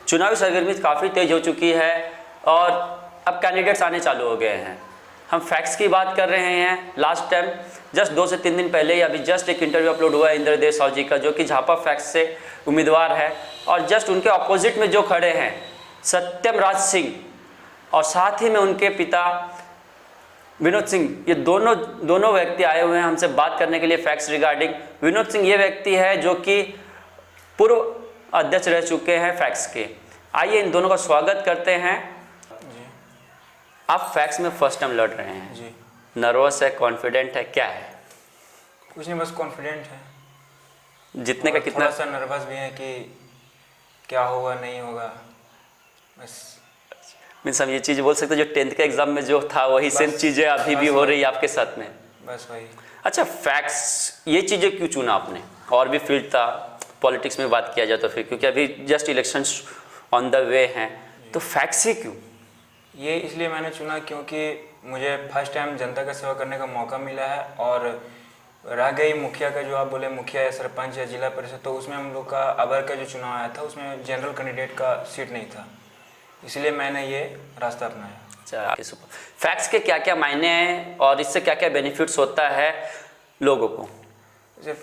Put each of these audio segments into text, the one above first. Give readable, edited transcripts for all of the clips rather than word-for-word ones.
चुनावी सरगर्मी काफ़ी तेज हो चुकी है और अब कैंडिडेट्स आने चालू हो गए हैं। हम फैक्ट्स की बात कर रहे हैं। लास्ट टाइम जस्ट 2 से 3 दिन पहले ही अभी जस्ट एक इंटरव्यू अपलोड हुआ है इंद्रदेव साहू जी का, जो कि झापा फैक्ट्स से उम्मीदवार है, और जस्ट उनके अपोजिट में जो खड़े हैं सत्यम राज सिंह और साथ ही में उनके पिता विनोद सिंह, ये दोनों व्यक्ति आए हुए हैं हमसे बात करने के लिए फैक्ट्स रिगार्डिंग। विनोद सिंह ये व्यक्ति है जो कि पूर्व अध्यक्ष रह चुके हैं फैक्ट्स के। आइए इन दोनों का स्वागत करते हैं जी। आप फैक्ट्स में फर्स्ट टाइम लड़ रहे हैं जी। नर्वस है, कॉन्फिडेंट है, क्या है? कुछ नहीं, बस कॉन्फिडेंट है। जितने का कितना? थोड़ा सा नर्वस भी है कि क्या होगा नहीं होगा, बस। मीन्स हम ये चीज़ बोल सकते हैं जो 10th के एग्जाम में जो था वही सेम चीज़ें अभी भी हो रही है आपके साथ में? बस वही। अच्छा, फैक्ट्स ये चीज़ें क्यों चुना आपने? और भी फील्ड था, पॉलिटिक्स में बात किया जाए तो फिर, क्योंकि अभी just elections on the way हैं, तो फैक्ट्स ही क्यों? ये इसलिए मैंने चुना क्योंकि मुझे फर्स्ट टाइम जनता का सेवा करने का मौका मिला है, और रह गई मुखिया का, जो आप बोले मुखिया या सरपंच या जिला परिषद, तो उसमें हम लोग का अबर का जो चुनाव आया था उसमें जनरल कैंडिडेट का सीट नहीं था, इसलिए मैंने ये रास्ता अपनाया। अच्छा, फैक्ट्स के क्या क्या मायने हैं और इससे क्या क्या बेनिफिट्स होता है लोगों को?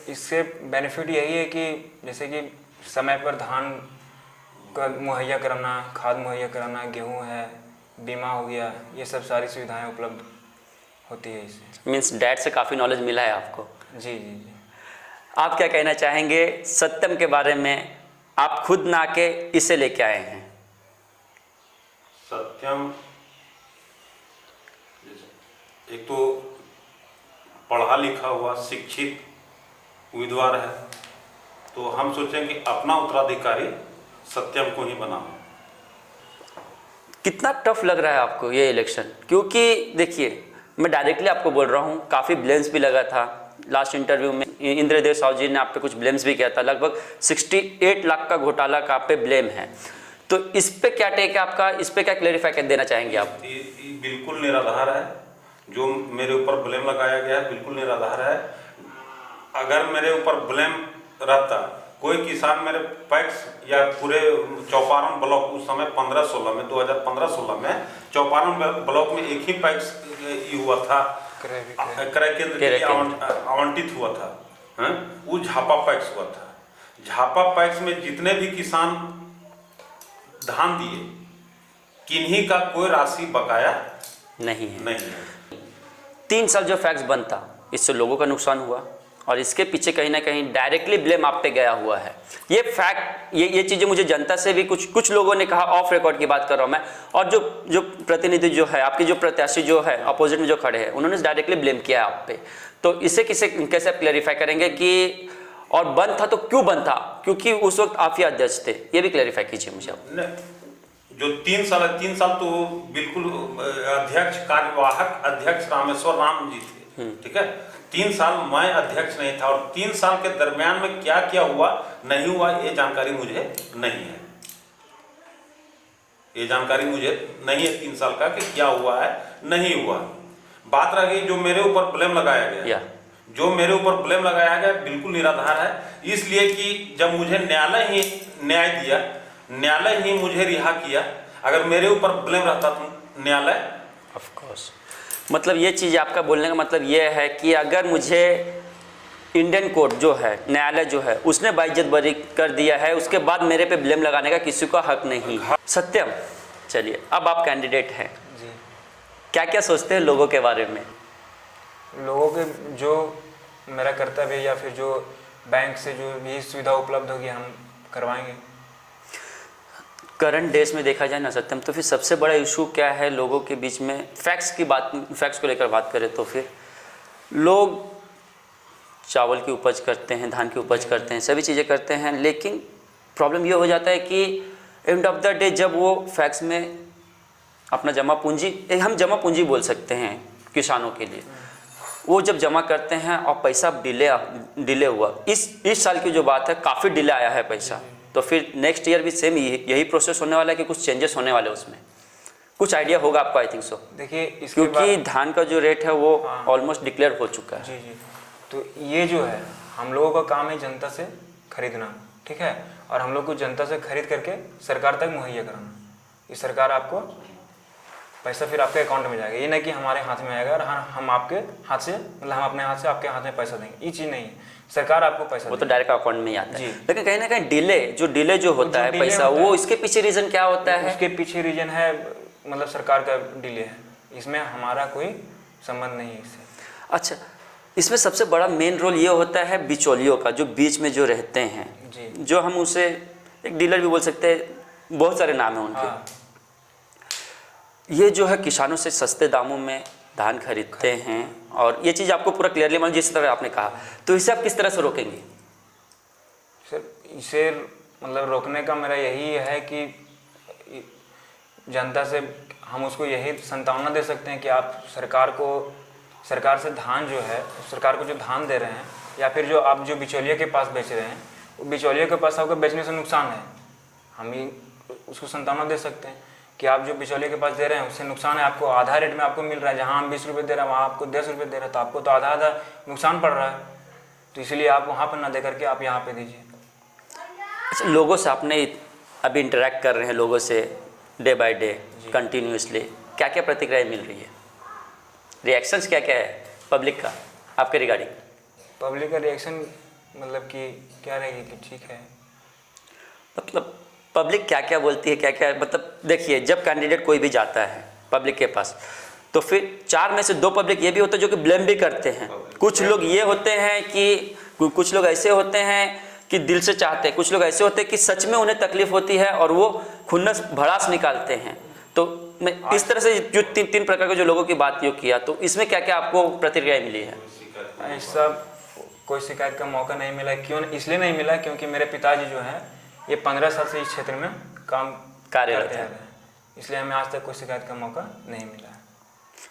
इससे बेनिफिट यही है कि जैसे कि समय पर धान का मुहैया कराना, खाद मुहैया कराना, गेहूं है, बीमा हो गया, ये सब सारी सुविधाएं उपलब्ध होती है इससे। मीन्स डैड से काफ़ी नॉलेज मिला है आपको? जी जी जी। आप क्या कहना चाहेंगे सत्यम के बारे में? आप खुद ना के इसे लेके आए हैं। सत्यम एक तो पढ़ा लिखा हुआ शिक्षित उम्मीदवार है, तो हम सोचें कि अपना उत्तराधिकारी सत्यम को ही बनाओ। कितना टफ लग रहा है आपको ये इलेक्शन? क्योंकि देखिए, मैं डायरेक्टली आपको बोल रहा हूँ, काफ़ी ब्लेम्स भी लगा था लास्ट इंटरव्यू में। इंद्रदेव साहू जी ने आप पे कुछ ब्लेम्स भी किया था, लगभग 68 लाख का घोटाला का आप पे ब्लेम है, तो इस पे क्या टेक है आपका? इस पे क्या क्लेरिफाई कर देना चाहेंगे आप? ये बिल्कुल निराधार है, जो मेरे ऊपर ब्लेम लगाया गया है बिल्कुल निराधार है। अगर मेरे ऊपर ब्लेम रहता, कोई किसान मेरे पैक्स या पूरे चौपारण ब्लॉक, उस समय 15-16 में 2015-16 में चौपारण ब्लॉक में एक ही पैक्स हुआ था, क्रय केंद्र के लिए आवंटित हुआ था, वो झापा पैक्स हुआ था। झापा पैक्स में जितने भी किसान धान दिए, किन्हीं का कोई राशि बकाया नहीं है। 3 साल जो फैक्स बंद था, इससे लोगों का नुकसान हुआ, और इसके पीछे कहीं ना कहीं डायरेक्टली ब्लेम आप पे गया हुआ है। ये फैक्ट, ये चीज़ें मुझे जनता से भी कुछ लोगों ने कहा, ऑफ रिकॉर्ड की बात कर रहा हूँ मैं, और जो प्रतिनिधि जो है आपके, जो प्रत्याशी जो है अपोजिट में जो खड़े हैं, उन्होंने डायरेक्टली ब्लेम किया है आप पे, तो इसे कैसे आप क्लैरिफाई करेंगे कि, और बंद था तो क्यों बंद था? क्योंकि उस वक्त आप ही अध्यक्ष थे, ये भी क्लैरिफाई कीजिए मुझे। जो 3 साल तो बिल्कुल अध्यक्ष, कार्यवाहक अध्यक्ष रामेश्वर राम जी थे, ठीक है। 3 साल मैं अध्यक्ष नहीं था, और 3 साल के दरमियान में क्या क्या हुआ नहीं हुआ ये जानकारी मुझे नहीं है। ये जानकारी मुझे नहीं है 3 साल का कि क्या हुआ है नहीं हुआ। बात रह गई जो मेरे ऊपर ब्लेम लगाया गया, जो मेरे ऊपर ब्लेम लगाया गया बिल्कुल निराधार है, इसलिए कि जब मुझे न्यायालय ही न्याय दिया, न्यायालय ही मुझे रिहा किया। अगर मेरे ऊपर ब्लेम रहता तो न्यायालय, ऑफ कोर्स, मतलब ये चीज़ आपका बोलने का मतलब ये है कि अगर मुझे इंडियन कोर्ट जो है, न्यायालय जो है, उसने बाइज्जत बरी कर दिया है, उसके बाद मेरे पे ब्लेम लगाने का किसी को हक नहीं। सत्यम, चलिए अब आप कैंडिडेट हैं जी। क्या क्या सोचते हैं लोगों के बारे में? लोगों के जो मेरा कर्तव्य या फिर जो बैंक से जो भी सुविधा उपलब्ध होगी हम करवाएंगे। करंट डेज में देखा जाए ना सत्यम, तो फिर सबसे बड़ा इशू क्या है लोगों के बीच में? फैक्ट्स को लेकर बात करें तो फिर लोग चावल की उपज करते हैं, धान की उपज करते हैं, सभी चीज़ें करते हैं, लेकिन प्रॉब्लम ये हो जाता है कि एंड ऑफ द डे जब वो फैक्ट्स में अपना जमा पूंजी, हम जमा पूंजी बोल सकते हैं किसानों के लिए, वो जब जमा करते हैं और पैसा डिले हुआ, इस साल की जो बात है काफ़ी डिले आया है पैसा, तो फिर नेक्स्ट ईयर भी सेम यही प्रोसेस होने वाला है कि कुछ चेंजेस होने वाले उसमें? कुछ आइडिया होगा आपको? I think so. देखिए, क्योंकि धान का जो रेट है वो ऑलमोस्ट डिक्लेयर हो चुका है। जी जी। तो ये जो है हम लोगों का काम है जनता से खरीदना, ठीक है, और हम लोग को जनता से खरीद करके सरकार तक मुहैया कराना। ये सरकार आपको पैसा फिर आपके अकाउंट में जाएगा, ये नहीं कि हमारे हाथ में आएगा और हम आपके हाथ से मतलब हम अपने हाथ से आपके हाथ में पैसा देंगे, ये चीज़ नहीं है। सरकार आपको पैसा वो तो डायरेक्ट अकाउंट में ही आता है। जी। लेकिन कहीं ना कहीं डिले जो होता है delay पैसा, होता है, वो इसके पीछे रीजन क्या होता है? उसके पीछे रीजन है मतलब सरकार का डिले है, इसमें हमारा कोई संबंध नहीं है इससे। अच्छा, इसमें सबसे बड़ा मेन रोल ये होता है बिचौलियों का, जो बीच में जो रहते हैं, जी। जो हम उसे एक डीलर भी बोल सकते हैं, बहुत सारे नाम हैं उनके। हाँ। ये जो है किसानों से सस्ते दामों में धान खरीदते हैं, और ये चीज़ आपको पूरा क्लियरली मतलब जिस तरह आपने कहा, तो इसे आप किस तरह से रोकेंगे? सर इसे मतलब रोकने का मेरा यही है कि जनता से हम उसको यही संतावना दे सकते हैं कि आप सरकार से धान जो है, सरकार को जो धान दे रहे हैं या फिर जो आप जो बिचौलिया के पास बेच रहे हैं, वो बिचौलिया के पास आपको बेचने से नुकसान है। हम ही उसको संतावना दे सकते हैं कि आप जो बिचौलिया के पास दे रहे हैं उससे नुकसान है, आपको आधा रेट में आपको मिल रहा है, जहाँ हम 20 रुपये दे रहे हैं वहाँ आपको 10 रुपये दे रहे हैं, तो आपको तो आधा नुकसान पड़ रहा है, तो इसलिए आप वहाँ पर ना दे करके आप यहाँ पे दीजिए। अच्छा, लोगों से आपने अभी इंटरेक्ट कर रहे हैं लोगों से डे बाय डे कंटिन्यूसली, क्या क्या प्रतिक्रिया मिल रही है, रिएक्शंस क्या क्या है पब्लिक का आपके रिगार्डिंग? पब्लिक का रिएक्शन मतलब कि क्या रहेगी कि ठीक है, मतलब पब्लिक क्या क्या बोलती है, क्या क्या, मतलब देखिए जब कैंडिडेट कोई भी जाता है पब्लिक के पास, तो फिर 4 में से 2 पब्लिक ये भी होते हैं जो कि ब्लेम भी करते हैं। कुछ लोग ये होते हैं कि कुछ लोग ऐसे होते हैं कि दिल से चाहते हैं, कुछ लोग ऐसे होते हैं कि सच में उन्हें तकलीफ होती है और वो खुन्नस भड़ास निकालते हैं। तो मैं इस तरह से जो 3 प्रकार के जो लोगों की बात योग किया, तो इसमें क्या क्या आपको प्रतिक्रिया मिली है? ऐसा कोई शिकायत का मौका नहीं मिला। क्यों? इसलिए नहीं मिला क्योंकि मेरे पिताजी जो हैं ये 15 साल से इस क्षेत्र में कार्यरत करते है, आ रहे हैं, इसलिए हमें आज तक कोई शिकायत का मौका नहीं मिला है।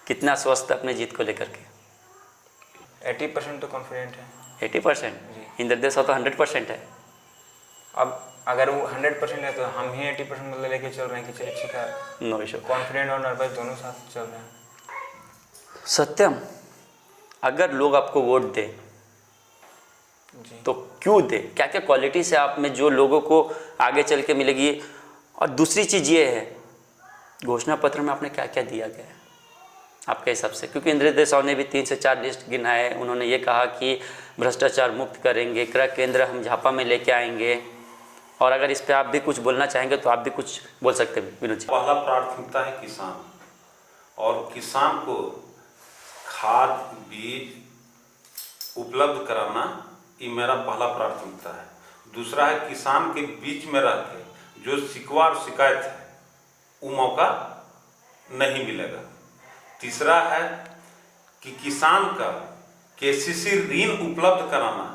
कितना स्वस्थ अपने जीत को लेकर के? 80% तो कॉन्फिडेंट है। 80%? जी। इंद्रदेव साहब तो 100% है। अब अगर वो 100% है तो हम ही 80% मतलब लेके चल रहे हैं कि चलिए ठीक है, नो इशू। कॉन्फिडेंट और नर्वस दोनों साथ चल रहे हैं। सत्यम, अगर लोग आपको वोट दें जी। तो क्यों दे, क्या क्या क्वालिटी से आप में जो लोगों को आगे चल के मिलेगी? और दूसरी चीज़ ये है, घोषणा पत्र में आपने क्या क्या दिया गया है आपके हिसाब से? क्योंकि इंद्रदेव साहब ने भी 3 से 4 लिस्ट गिनाए, उन्होंने ये कहा कि भ्रष्टाचार मुक्त करेंगे, क्रय केंद्र हम झापा में लेके आएंगे, और अगर इस पर आप भी कुछ बोलना चाहेंगे तो आप भी कुछ बोल सकते हैं विनोद जी। पहला प्राथमिकता है किसान, और किसान को खाद बीज उपलब्ध कराना ये मेरा पहला प्राथमिकता है। दूसरा है किसान के बीच में रह के जो शिकवा और शिकायत है वो मौका नहीं मिलेगा। तीसरा है कि किसान का केसीसी ऋण उपलब्ध कराना,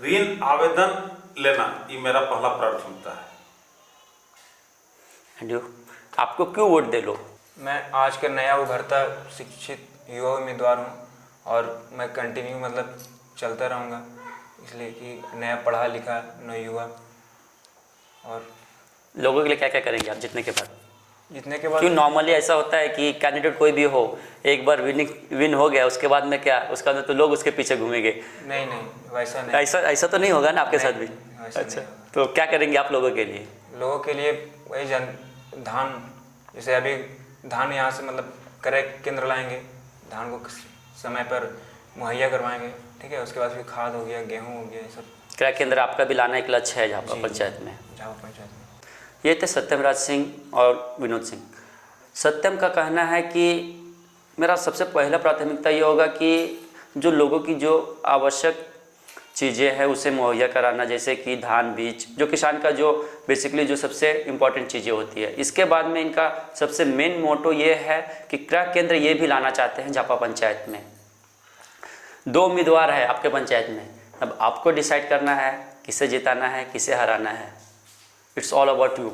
ऋण आवेदन लेना, ये मेरा पहला प्राथमिकता है। एंड यू, आपको क्यों वोट दे लोग? मैं आज का नया उभरता शिक्षित युवा उम्मीदवार हूँ और मैं कंटिन्यू मतलब चलता रहूँगा, इसलिए कि नया पढ़ा लिखा नया युवा। और लोगों के लिए क्या क्या करेंगे आप जीतने के बाद? जीतने के बाद क्यों नॉर्मली ऐसा होता है कि कैंडिडेट कोई भी हो, एक बार विन हो गया उसके बाद में क्या, उसका तो लोग उसके पीछे घूमेंगे? नहीं वैसा नहीं, ऐसा तो नहीं होगा ना आपके साथ भी? वैसा अच्छा, नहीं होगा। तो क्या करेंगे आप लोगों के लिए? लोगों के लिए वही धान, जैसे अभी धान यहाँ से मतलब क्रय केंद्र लाएंगे, धान को समय पर मुहैया करवाएंगे, ठीक है। उसके बाद फिर खाद हो गया, गेहूँ हो गया, ये सब। क्रय केंद्र आपका भी लाना एक लक्ष्य है झापा जी, पंचायत में? झापा पंचायत में। ये थे सत्यमराज सिंह और विनोद सिंह। सत्यम का कहना है कि मेरा सबसे पहला प्राथमिकता ये होगा कि जो लोगों की जो आवश्यक चीज़ें हैं उसे मुहैया कराना, जैसे कि धान बीज, जो किसान का जो बेसिकली जो सबसे इम्पोर्टेंट चीज़ें होती है। इसके बाद में इनका सबसे मेन मोटो ये है कि क्रय केंद्र ये भी लाना चाहते हैं झापा पंचायत में। 2 उम्मीदवार है आपके पंचायत में, अब आपको डिसाइड करना है किसे जिताना है, किसे हराना है। It's all about you.